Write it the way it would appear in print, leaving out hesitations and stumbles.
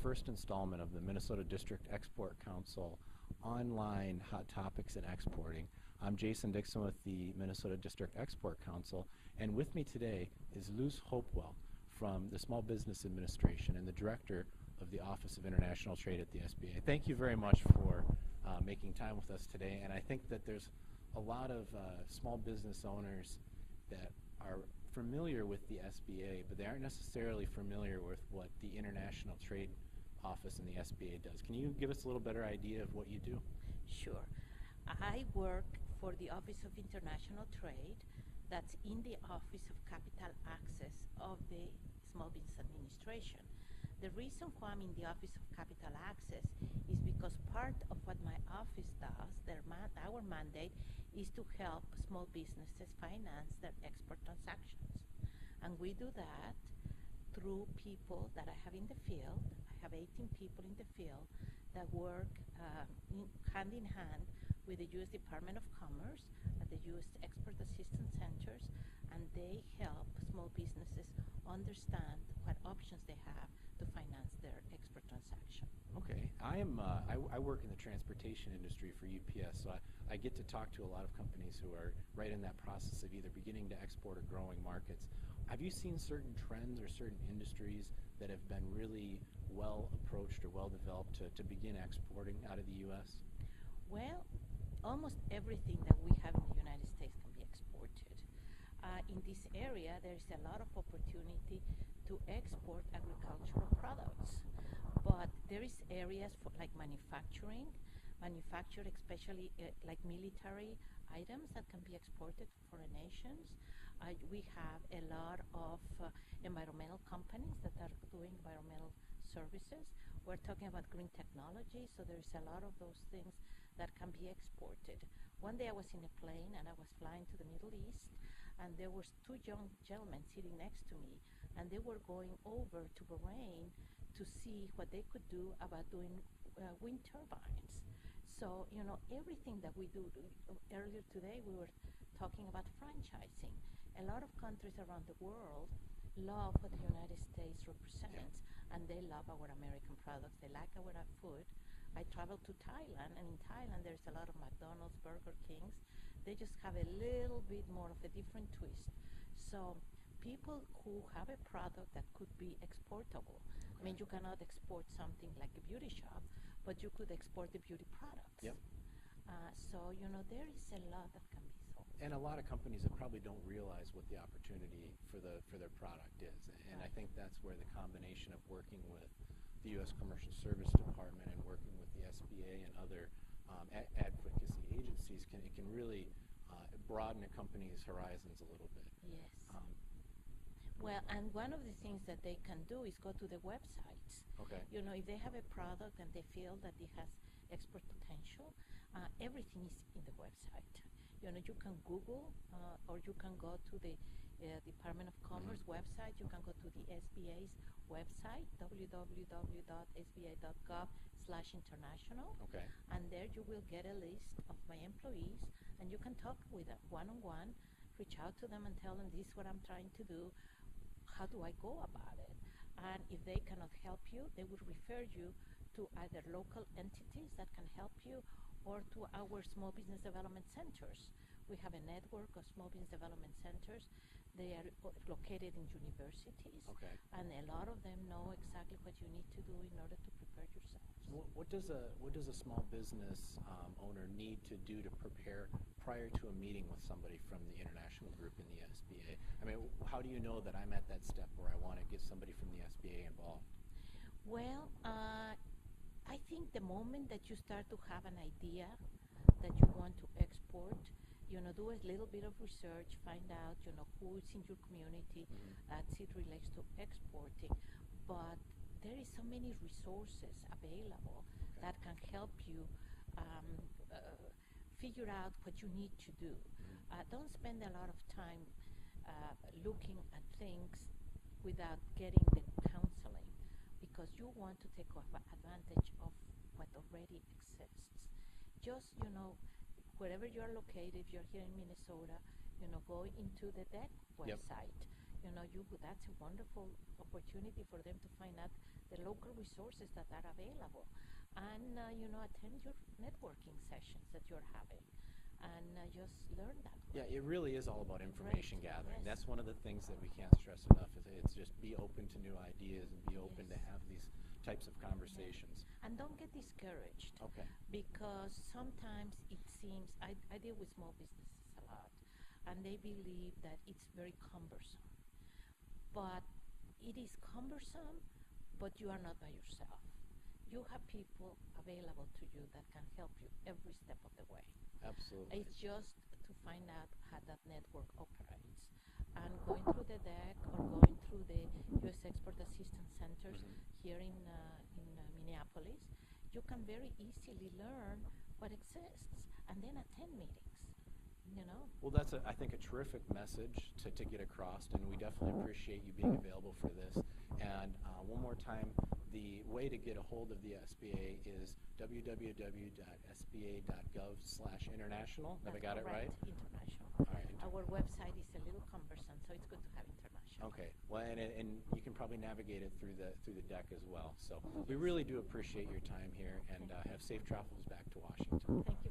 first installment of the Minnesota District Export Council online Hot Topics in Exporting. I'm Jason Dixon with the Minnesota District Export Council, and with me today is Luz Hopewell from the Small Business Administration and the Director of the Office of International Trade at the SBA. Thank you very much for making time with us today, and I think that there's a lot of small business owners that are familiar with the SBA, but they aren't necessarily familiar with what the International Trade Office in the SBA does. Can you give us a little better idea of what you do? Sure. I work for the Office of International Trade. That's in the Office of Capital Access of the Small Business Administration. The reason why I'm in the Office of Capital Access is because part of what my office does, our mandate, is to help small businesses finance their export transactions. And we do that through people that I have in the field. I have 18 people in the field that work hand in hand with the U.S. Department of Commerce at the U.S. Export Assistance Centers, and they help small businesses understand what options they have to finance their export transaction. Okay, I work in the transportation industry for UPS, so I get to talk to a lot of companies who are right in that process of either beginning to export or growing markets. Have you seen certain trends or certain industries that have been really well approached or well developed to begin exporting out of the U.S.? Well, almost everything that we have in the United States can be exported. In this area, there is a lot of opportunity to export agricultural products. But there is areas for like manufacturing, especially like military items that can be exported to foreign nations. We have a lot of environmental companies that are doing environmental services. We're talking about green technology, so there's a lot of those things that can be exported. One day I was in a plane and I was flying to the Middle East, and there was two young gentlemen sitting next to me, and they were going over to Bahrain to see what they could do about doing wind turbines. So, everything that we do, earlier today we were talking about franchising. A lot of countries around the world love what the United States represents, and they love our American products. They like our food. I traveled to Thailand, and in Thailand there's a lot of McDonald's, Burger Kings. They just have a little bit more of a different twist. So people who have a product that could be exportable. I mean, you cannot export something like a beauty shop, but you could export the beauty products. Yep. So, there is a lot that can be sold. And a lot of companies that probably don't realize what the opportunity for their product is. And I think that's where the combination of working with the U.S. Commercial Service Department and working with the SBA and other advocacy agencies can really broaden a company's horizons a little bit. Yes. Well, and one of the things that they can do is go to the websites. Okay. If they have a product and they feel that it has export potential, everything is in the website. You can Google or you can go to the Department of Commerce website. You can go to the SBA's website, www.sba.gov/international. Okay. And there you will get a list of my employees, and you can talk with them one-on-one, reach out to them and tell them, this is what I'm trying to do. How do I go about it? And if they cannot help you, they will refer you to either local entities that can help you or to our small business development centers. We have a network of small business development centers. They are located in universities, Okay. and a lot of them know exactly what you need to do in order to prepare yourself. What does a small business owner need to do to prepare prior to a meeting with somebody from the international group in the SBA? I mean, how do you know that I'm at that step where I want to get somebody from the SBA involved? Well, I think the moment that you start to have an idea that you want to export, do a little bit of research, find out, who is in your community as it relates to exporting. But there is so many resources available that can help you figure out what you need to do. Don't spend a lot of time looking at things without getting the counseling, because you want to take advantage of what already exists. Just, wherever you're located, if you're here in Minnesota, go into the DEC website. That's a wonderful opportunity for them to find out the local resources that are available, and attend your networking sessions that you're having, and just learn that. Yeah, it really is all about information Right. gathering. Yes. That's one of the things that we can't stress enough. Is it's just be open to new ideas and be open to Yes. have these types of conversations. And don't get discouraged. Okay. Because sometimes it seems, I deal with small businesses a lot, and they believe that it's very cumbersome. But it is cumbersome, but you are not by yourself. You have people available to you that can help you every step of the way. Absolutely. It's just to find out how that network operates. And going through the deck or going through the U.S. Export Assistance Centers here in Minneapolis, you can very easily learn what exists and then attend meetings. Well, that's, I think, a terrific message to get across, and we definitely appreciate you being available for this. And one more time, the way to get a hold of the SBA is www.sba.gov/international. Have I got it right? International. All right. Our website is a little cumbersome, so it's good to have international. Okay. Well, and you can probably navigate it through the deck as well. So we really do appreciate your time here, and have safe travels back to Washington. Thank you.